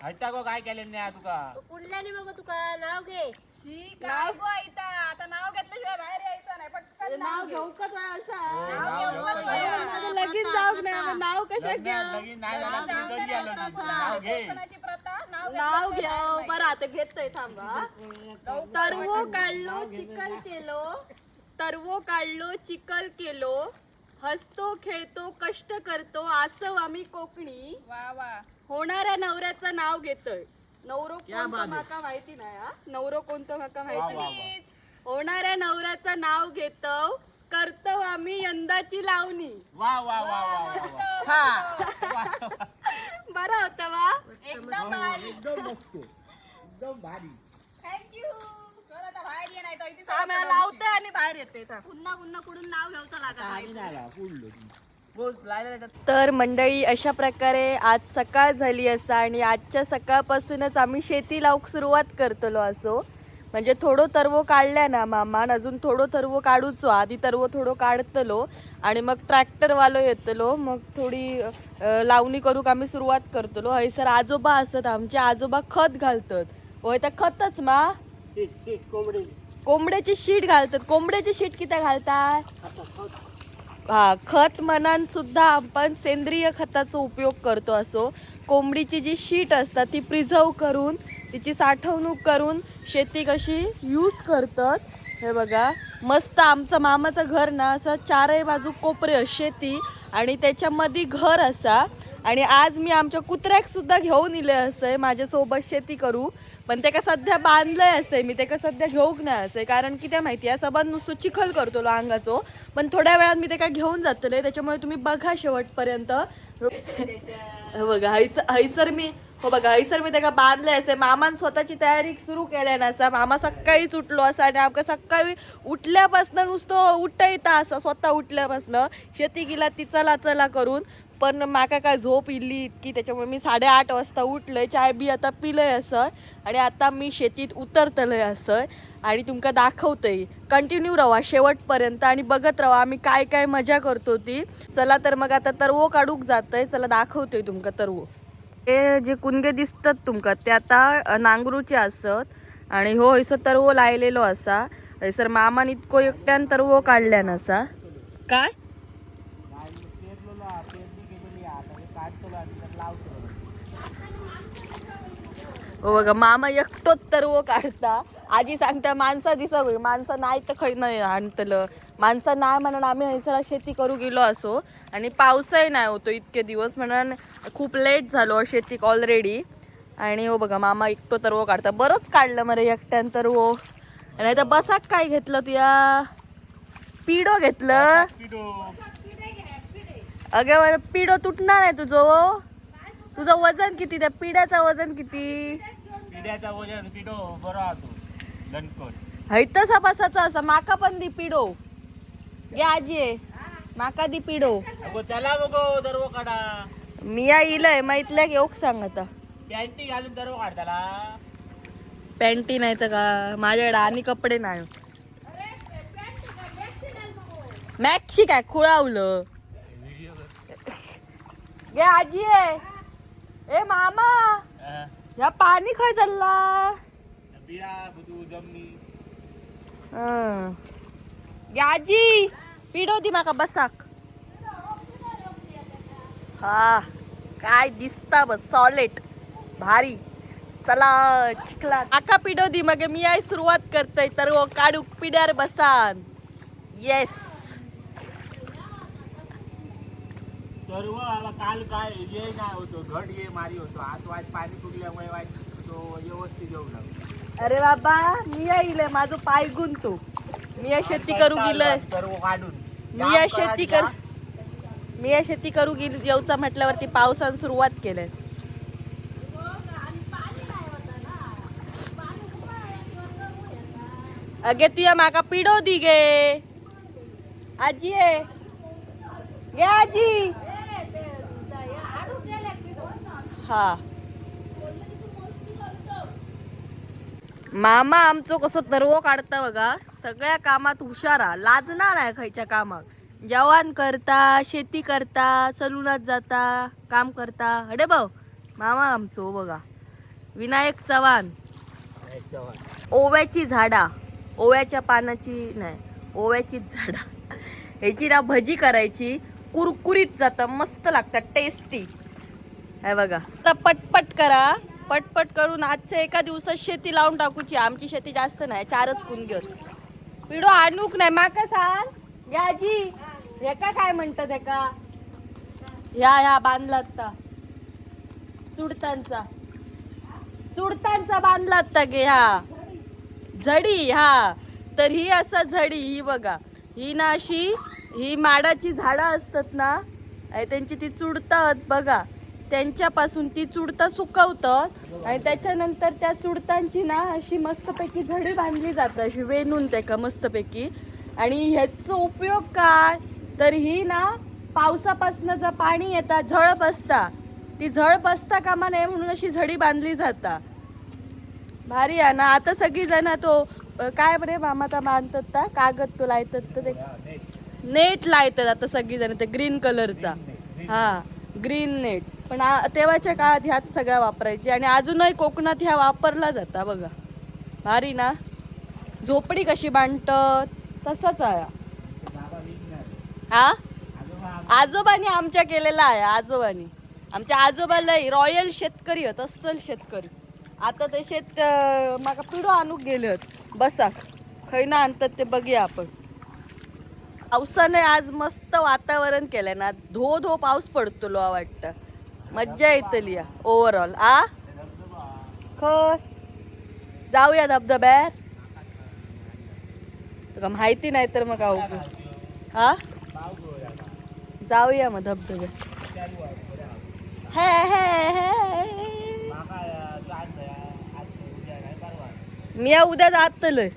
हट्टा गो काय केले नाही तुका कुठल्याने बघ तुका नाव घे. नाव गो आता नाव घेतल्याशिवाय बाहेर यायचं नाही. पटकन नाव घेऊ का तुला असा? लगीन जाऊ नाही नाव कशा लगीन नाही झालं तरी घरी आलो तू. नाव घे प्रथा नाव घ्या बरं आता घेतोय थांबा. तरवो काढलो चिकल केलो, तरवो काढलो चिकल केलो, हसतो खेळतो कष्ट करतो असं आम्ही कोकणी. वा वा. होणाऱ्या नवऱ्याचं नाव घेतोय. नवरो कोणतं माका माहिती नाही हा. नवरो कोणतं माका माहिती नाही. होणाऱ्या नवऱ्याचं नाव घेतो, करतो आम्ही यंदाची लावणी. वा वा वा वा वा बरं होतं वा. एकदम भारी. एकदम भारी. थँक्यू. चल आता बाहेर ये नाही तर इथे आम्ही लावते आणि बाहेर येते. पुन्हा पुन्हा कुठून नाव घ्यावचं लागत. तर मंडळी अशा प्रकारे आज सकाळ झाली असा आणि आजच्या सकाळपासूनच आम्ही शेती लावूक सुरुवात करतलो असो. म्हणजे थोडं तरवो काढल्या ना मामान, अजून थोडं तरवो काढूचो. आधी तरवो थोडं काढतलो आणि मग ट्रॅक्टरवालो येतलो, मग थोडी लावणी करूक आम्ही सुरुवात करतलो. हयसर आजोबा असतात आमचे, आजोबा खत घालतात. होय त्या खतच मा कोंबड्याची शीट घालतात. कोंबड्याची शीट किती घालतात? हा, खत म्हणान सुद्धा आपण सेंद्रिय खताचा उपयोग करतो असो. कोंबडीची जी शीट असतात ती प्रिझर्व करून तिची साठवणूक करून शेती कशी यूज करतात. हे बघा मस्त आमचं मामाचं घर ना असं चारही बाजू कोपरे शेती आणि त्याच्यामध्ये घर असा. आणि आज मी आमच्या कुत्र्याक सुद्धा घेऊन इले असं माझ्यासोबत शेती करू. पण ते का सध्या बांधलंय असं मी ते का सध्या घेऊक नाही असं, कारण की त्या माहिती आहे सबंध नुसतं चिखल करतो अंगाचो. पण थोड्या वेळात मी ते काय घेऊन जातले, त्याच्यामुळे तुम्ही बघा शेवटपर्यंत. बघा हैसर मी हो बघा हैसर मी त्याला बांधले असे. मामान स्वतःची तयारी सुरू केल्या ना असा. मामा सकाळीच उठलो असा आणि आमका सकाळी उठल्यापासून नुसतं उठता असं स्वतः उठल्यापासून शेती गेला ती चला चला करून. पण माका काय झोप इल्ली इतकी, त्याच्यामुळे मी 8:30 वाजता उठलोय, चाय बी आता पिलंय असं आणि आता मी शेतीत उतरतलंय असं आणि तुमका दाखवतोय. कंटिन्यू राहा शेवटपर्यंत आणि बघत राहा आम्ही काय काय मजा करतो ती. चला तर मग आता तरवो काढूक जातोय. चला दाखवतोय तुमका तरवो. हे जे कुंदे दिसतात तुमका ते आता नांगरूचे असत आणि हो हयसर तरवो लायलेलो असा. हयसर मामान इतको एकट्यान तरवो काढल्यान असा. काय हो बघा मामा एकटोच तरवो काढता. आजी सांगता माणसा दिसा माणसं नाही तर खै नाही आणतलं. माणसं नाही म्हणून आम्ही हयसर शेती करू गेलो असो आणि पावसही नाही होतो इतके दिवस म्हणून खूप लेट झालो शेतीक ऑलरेडी. आणि हो बघा मामा एकटो तरवो काढता. बरंच काढलं मरे एकट्यान तरवो. नाही तर बसाक काय घेतलं तुया? पिडो घेतलं. अगं पिडो तुटणार आहे तुझं. तुझं वजन किती? त्या पिढ्याचं वजन किती? पिढ्याचा वजन पिढो बरा होतो दणकट. हैतसा बसाचा असा. माका पण दी पिडो. घे आजी माका दी पिडो. अगो त्याला बघो दरवो काढा. मी या इलय माहितल्या घेऊक सांग आता. पॅन्टी घालून दरवो काढ त्याला. पॅन्टी नाही तर का माझ्याकडे आणि कपडे नाही. मॅक्सी काय खुळावलं. घे आजी ए मामा या पाणी खाय चालला. बिया बुदू जमनी. आजी पिडो दी माका बसाक. हा काय दिसता बस सॉलिड भारी. चला चिखला आका पिडो दी मग मी आई सुरुवात करतोय तर काढूक पिड्यार बसान. येस सर्व आला काल काय ये नाही होतो घट ये मारी होतो. आज वाज पाणी फुगल्यामुळे वाज तो व्यवस्थित येऊ लागला. अरे बाबा मी येईल माझं पाय गुंतो. मी या शेती करू गेलंय. सर्व काढून मी या शेती करू गेली जेवचा म्हटल्यावरती पावसानं सुरुवात केलंय. अगे तुया माका पिडो दी गे आजी आहे. गे आजी हा मामा आमचं कसं तरवो काढता बघा. सगळ्या कामात हुशारा. लाजणार आहे खायच्या कामात. जवान करता शेती करता सलूनात जाता काम करता. अरे भाऊ मामा आमचो बघा विनायक चव्हाण. ओव्याची झाडा, ओव्याच्या पानाची नाही, ओव्याची झाडा ह्याची ना भजी करायची, कुरकुरीत जातं, मस्त लागतं, टेस्टी. हे बघा, आता पटपट करा, पटपट करून आजच्या एका दिवसात शेती लावून टाकूची. आमची शेती जास्त नाही, 4च कुंग्योत. पिढो आणूक नाही माका सांग याजी. हेका काय म्हणतात एका ह्या बांधला आता चुडतांचा बांधला आता गे ह्या झडी. हा तर ही असं झडी, ही बघा, ही ना अशी, ही माडाची झाडं असतात ना, त्यांची ती चुडतात बघा, त्यांच्यापासून ती चुडता सुकवतात आणि त्याच्यानंतर त्या चुडतांची ना अशी मस्तपैकी झडी बांधली जातं, अशी वेणून त्याका मस्तपैकी. आणि ह्याचा उपयोग काय, तर ही ना पावसापासनं जर पाणी येता, झळ बसता, ती झळ बसता कामा नये म्हणून अशी झडी बांधली जाता. भारी आहे ना. आता सगळी जण तो काय बरे मामा तर बांधतात ता कागद तो लायतात, तर ते नेट लायतात आता सगळी जण, ते ग्रीन कलरचा. हा ग्रीन नेट. पण तेव्हाच्या काळात ह्याच सगळ्या वापरायची आणि अजूनही कोकणात ह्या वापरला जाता बघा. भारी ना. झोपडी कशी बांधतात तसंच आहे हा. आजोबांनी आमच्या केलेला आहे, आजोबांनी. आमच्या आजोबा लय रॉयल शेतकरी होत, अस्सल शेतकरी. आता ते शेत माका पिढो आणूक गेले बसा, खै ना आणतात ते बघूया आपण. पावसाने आज मस्त वातावरण केलंय ना, धो धो पाऊस पडतो वाटतं, मज्जा येतली ओव्हरऑल. खय जाऊया धबधब्यात, तुका माहिती नाही तर मग हा जाऊया मग धबधब्यात. हे हे हे मी उद्या जातलंय.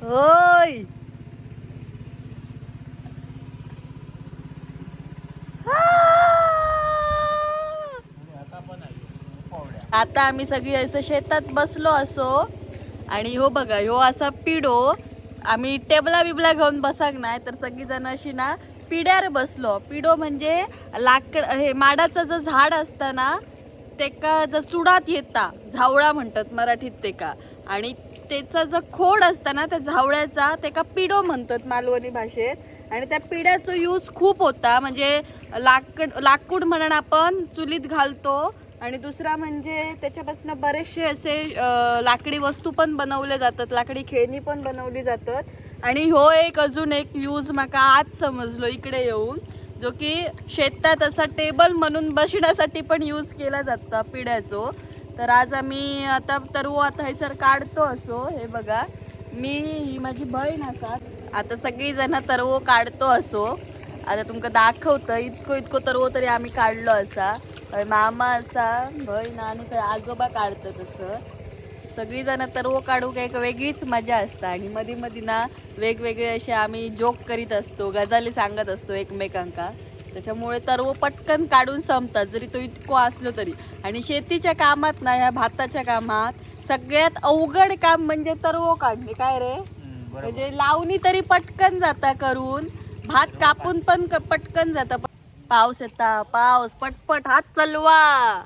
होय आता आम्ही सगळी असं शेतात बसलो असो आणि हो बघा, ह्यो असा पिढो, आम्ही टेबला बिबला घेऊन बसाक नाही तर सगळी जण अशी ना पिड्यार बसलो. पिढो म्हणजे लाकड, हे माडाचं जर झाड असतं ना, तेका जर चुडात येता, झावळा म्हणतात मराठीत तेका, आणि त्याचा जो खोड असता ना त्या झावळ्याचा, तेका पिढो म्हणतात मालवणी भाषेत. आणि त्या पिढ्याचा यूज खूप होता, म्हणजे लाकूड म्हणून आपण चुलीत घालतो, आणि दुसरा म्हणजे त्याच्यापासून बरेचसे असे लाकडी वस्तू पण बनवले जातात, लाकडी खेळणी पण बनवली जातात. आणि हो एक अजून एक यूज माका आज समजलो इकडे येऊन, जो की शेतात असा टेबल म्हणून बसण्यासाठी पण यूज केला जातं पिढ्याचो. तर आज आम्ही आता तरवो आता हे सर काढतो असो. हे बघा, मी ही माझी बहीण असतात, आता सगळी जण तरवो काढतो असो. आता तुमका दाखवतं, इतकं तरवो तरी आम्ही काढलो असा. मामा असा, बहीण आणि आजोबा काढतात असं. सगळी जण तरवो काढूक एक वेगळीच मजा असतं. आणि मध्ये मध्ये ना वेगवेगळे असे आम्ही जोक करीत असतो, गजाली सांगत असतो एकमेकांका. त्याच्यामुळे तरवो पटकन काढून संपतात, जरी तो इतको असलो तरी. आणि शेतीच्या कामात ना, ह्या भाताच्या कामात सगळ्यात अवघड काम म्हणजे तरवो काढणे. काय रे, म्हणजे लावणी तरी पटकन जाता करून, भात कापून पण पटकन जाता. पाऊस येता, पाऊस पटपट हात चलवा.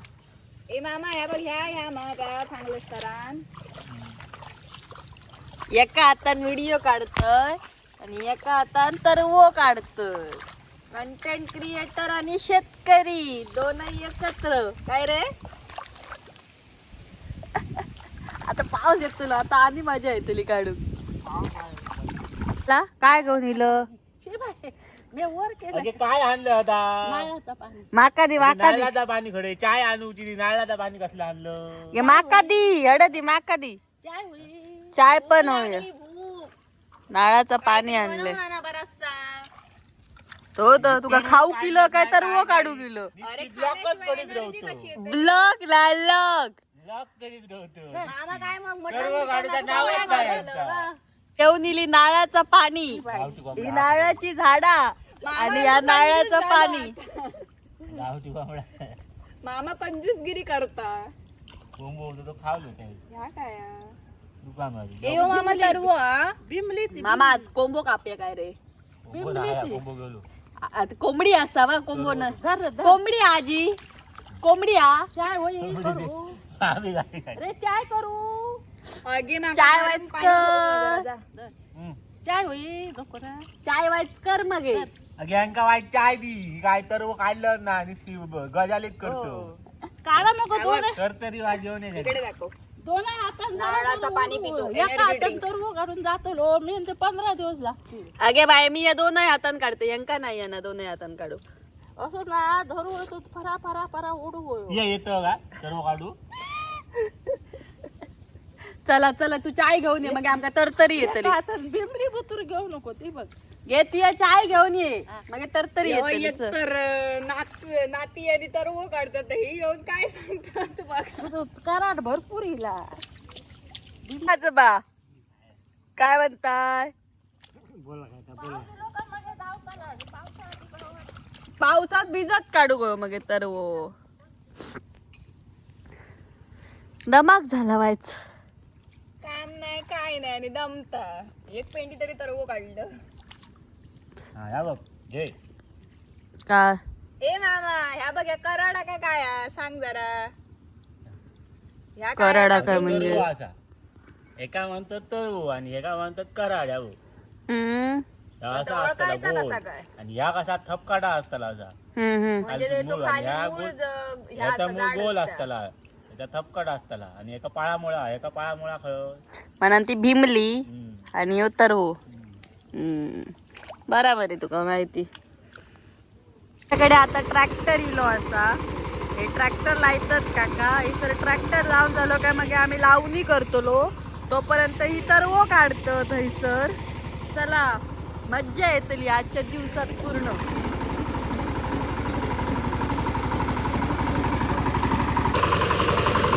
ए मामा ह्या बघ, ह्या मामा चांगलं तरान. एका हातान व्हिडिओ काढतय आणि एका हातान तरवो काढतय. कंटेंट क्रिएटर आणि शेतकरी दोनही एकत्र. काय रे आता पाऊस येतो, आता आणि मजा येतली काढून. काय घेऊन इलं काय आणलं आता, माका दी, माका दी, नारळाचा पाणी खडे, चाय आणूची, नारळाचा पाणी कसलं आणलं, माका दी, हळदी माका दी, चाय पण होय, नारळाचं पाणी आणले. तो तर तुका खाऊ किलो काय तर वो काढू किलो. ब्लॉकच करीत राहतो, ब्लॉक लालक ब्लॉक करीत राहतो. मामा काय मग सर्व गाडीचं नावच नाही यांचं. घेऊन इली नारळाचं पाणी, ही नारळाची झाडा आणि या नारळाचं पाणी. गावठी कोंबडा मामा कंजूसगिरी करता. बोंबो तो खाऊ काय ह्या काय दुकानवाली. ए ओ मामा तरवो मामा आज कोंबो कापूया काय रे. कोंबो गेलो आता कोंबडी असावा कोंबो न कोंबडी आजी कोंबडी चाय आम्ही काय काय रे चाय करू अगे चाय वाच कर चाय होई नको ना चाय वाच कर मग यांका वाईट चाय दी काय तर वो काढलं ना नुसती गजालीत करतो काढा नको दोन तर तरी वाजवून इकडे दाखव दोन हातात नारळाचं पाणी पितो, एका energy हातात drink. तरव काढून जातो लो मी ते 15 दिवस लागतील अगे बाय मी या दोनही हातान काढते यांका नाही या ना दोनही हातान काढू असं ना धरू तो फरा फरा फरा उडू गयो ये येतं का सर्व काढू चला चला तू चाय घेऊन ये मग आमका तरतरी येतली हातात बिमरी बुतूर घेऊ नको ती बघ घे तू या चाय घेऊन ये मग तरतरी येतली चल. तर नाती आणि तर वो काढतात हे येऊन काय सांगतात बघ तो कराड भरपूर हिला आजोबा काय म्हणताय पावसात भिजत काढू गो मग तर वो दमाक झाला व्हायच काम नाही काय नाही आणि दमता एक पेंडी तरी तर वो काढलं हा या बघ घे का ए मामा ह्या बघ या कराडा काय काय आहे? सांग जरा ह्या काय कराडा आहे? काय म्हणजे तरव असा एका म्हणतात तरव आणि एका म्हणतात कराड या बघ हम्म, या असा आता असताला ओळखायचा गोल कसा काय? आणि या कसा थपकाटा असताला असा म्हणजे खालची तो मूळ आणि खाली ह्या मूळ गोल ह्या याचा असं मूळ जाड गोल असतं. असताला याचा थपकाटा असताला आणि एका पाळामुळा खय म्हणा ती भीमली हम्म. आणि उतर हो बराबर आहे तुका माहिती त्याकडे आता ट्रॅक्टर इलो असा हे ट्रॅक्टर लायतात काका इतर ट्रॅक्टर लावून झालो काय मग आम्ही लावणी करतलो तोपर्यंत ही तर वो काढतं थैसर चला मज्जा येतली आजच्या दिवसात पूर्ण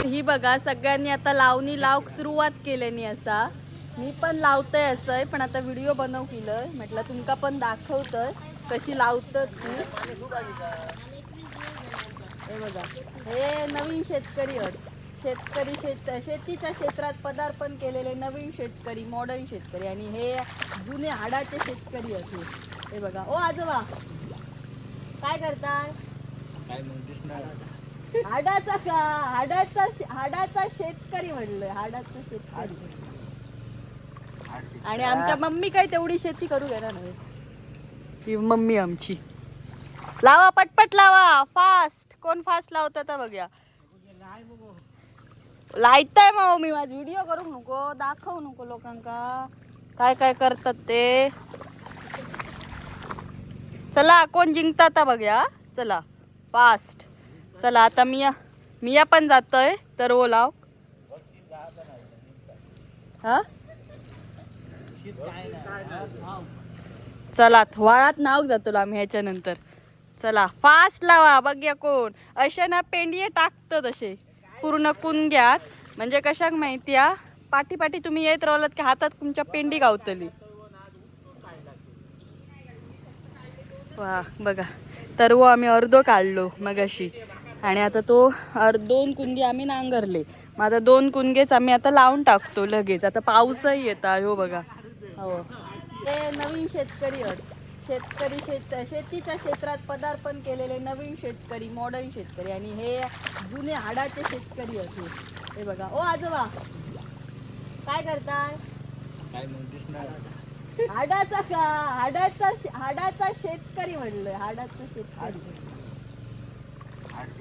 ही बघा सगळ्यांनी आता लावणी लावक सुरुवात केल्यानी असा मी पण लावतय असंय पण आता व्हिडिओ बनव केलंय म्हटलं तुमका पण दाखवतय कशी लावतात ती हे बघा हे नवीन शेतकरी शेतकरी शेतीच्या क्षेत्रात पदार्पण केलेले नवीन शेतकरी मॉडर्न शेतकरी आणि हे जुने हाडाचे शेतकरी असे हे बघा ओ आजोबा काय करताय काय मग दिसणार हाडाचा का हाडाचा शेतकरी म्हणलंय हाडाचा शेतकरी आणि आमच्या मम्मी काय तेवढी शेती करू घेणार नाही ही मम्मी आमची लावा पटपट लावा फास्ट कोण फास्ट लावतात बघूया लायताय मग मी माझा व्हिडिओ करू नको दाखवू नको लोकांका काय काय करतात ते चला कोण जिंकतात बघूया चला फास्ट चला आता मिया पण जातोय तर ओ लाव हा चला वाळात नाव जातो आम्ही ह्याच्यानंतर चला फास्ट लावा बघूया कोण अशा ना पेंडिये टाकतात असे पूर्ण कुंग्यात म्हणजे कशाक माहिती या पाठी पाठी तुम्ही येत राहिलात की हातात तुमच्या पेंडी गावतली वा बघा तर वो आम्ही अर्धो काढलो मगाशी आणि आता तो 2 कुंगे आम्ही नांगरले मग आता 2 कुंगेच आम्ही आता लावून टाकतो लगेच आता पाऊसही येता हो बघा हो हे नवीन शेतकरी शेतीच्या क्षेत्रात पदार्पण केलेले नवीन शेतकरी मॉडर्न शेतकरी आणि हे जुने हाडाचे शेतकरी असे हे बघा ओ आजोबा काय करताय काय मग दिसणार हाडाचा का हाडाचा शेतकरी म्हणलंय हाडाचा शेतकरी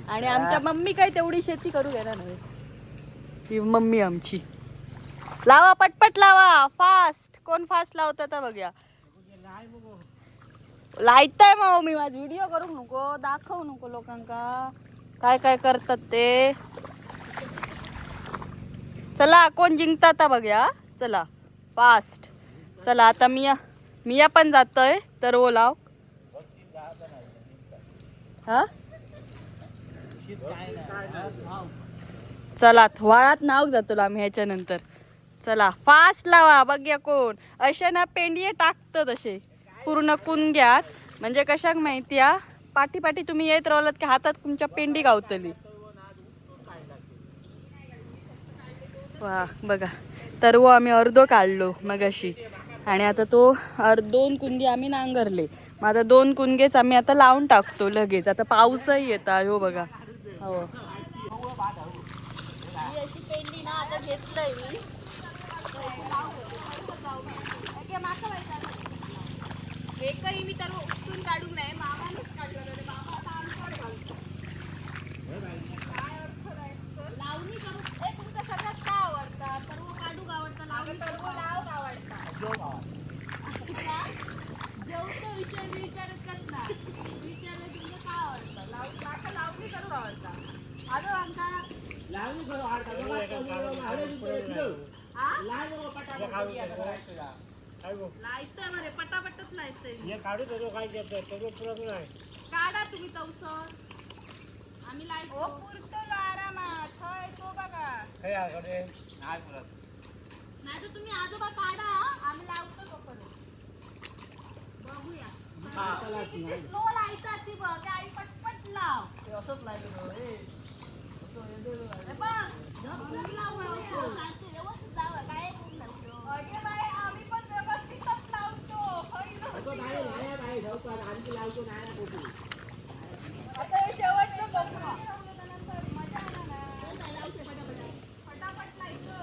आणि आमच्या मम्मी काय तेवढी शेती करू घेणार नाही ही मम्मी आमची लावा पटपट लावा फास्ट कोण फास्ट लावतात बघूया लायताय मग मी माझा व्हिडिओ करू नको दाखवू नको लोकांका काय काय करतात ते चला कोण जिंकतात बघूया चला फास्ट चला आता मिया पण जातोय तर ओ लाव हा चला वाळात नाव जातो आम्ही ह्याच्यानंतर चला फास्ट लावा बघूया कोण अशा ना पेंडिये टाकतात असे पूर्ण कुंग्यात म्हणजे कशाक माहिती या पाठी पाठी तुम्ही येत राहिलात की हातात तुमच्या पेंडी गावतली वा बघा तर वो आम्ही अर्धो काढलो मगाशी आणि आता तो 2 कुंडी आम्ही नांगरले. मग आता 2 कुंगेच आम्ही आता लावून टाकतो लगेच. आता पाऊसही येता हो बघा. हो ही अशी पेंडी ना आता घेतलंय मी. एकही मी तर उचलून काढून नाही, मामानेच काढलं तर मामा आता आमच्यावर घालतो. काय अर्थ नाही. लावणी करू तुमचं सगळ्यात का आवडतं? सर्व काढूक आवडतं, लावणी सर्व लावक आवडतं. जेवतो विचारत ना. विचारलं तुमचं काय आवडतं? माका लावणी करू आवडतं. आलो आमका लायचं बरे पटापटच लायचंय. काढा तुम्ही तवसर, आम्ही लायतो. पुरतो आरामात होय तो बघा. नाही तर तुम्ही आजोबा काढा, आम्ही लावतो तोपर्यंत. बघूया किती स्लो लायचा ती बघ. आई पटपट लाव. हे बघ, धबधब लाव व्यवस्थित. काय अगे बाई, आम्ही पण व्यवस्थितच लावतो. आता हे शेवटचं बघू. मजा येणार ना. फटाफट लायचं.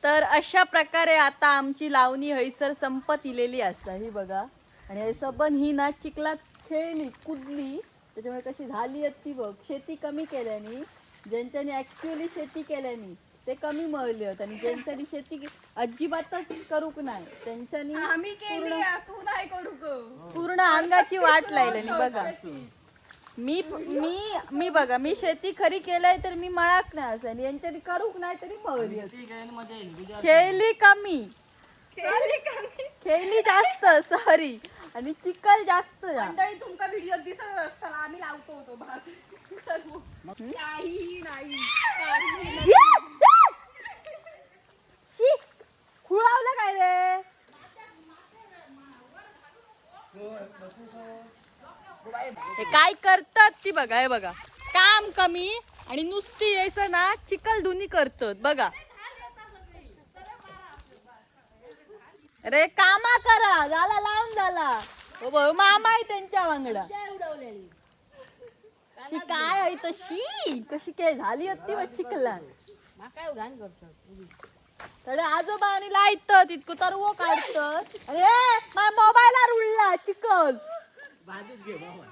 तर अशा प्रकारे आता आमची लावणी हैसर संपत इलेली असता ही बघा. आणि हे सबन ही ना चिखलात खेळली कुदली त्याच्यामुळे कशी झाली आहेत ती बघ. शेती कमी केल्यानी, ज्यांच्यानी ॲक्च्युअली शेती केल्यानी ते कमी मळले आहेत आणि ज्यांच्यानी शेती अजिबातच करूक नाही त्यांच्यानी आम्ही केली, तू नाही करू ग. पूर्ण अंगाची वाट लायल्यानी बघा. मी मी मी बघा, मी शेती खरी केलंय तर मी मळाक नाही असं, आणि यांच्यानी करूक नाही तरी मळली. खेळली कमी, खेळली जास्त सॉरी, आणि चिखल जास्त. मंडळी तुमका व्हिडिओ दिसत असताना आम्ही लावतो होतो भात. काही नाही, काही नाही. खुळावलं काय रे? हे काय करतात ती बघा. हे बघा, काम कमी आणि नुसती यायचं ना चिखल धुनी करतात बघा. अरे कामा करा, झाला लावून झाला. हो बघ, मामा आहे त्यांच्या वांगडा. शी काय आहे तशी, कशी काय झाली होती व चिखला. तडे आजोबा आणि लायतात इतकं तर वो काढतात. अरे माझ्या मोबाईलला रुळला चिखल. बाजूच घे बाबा.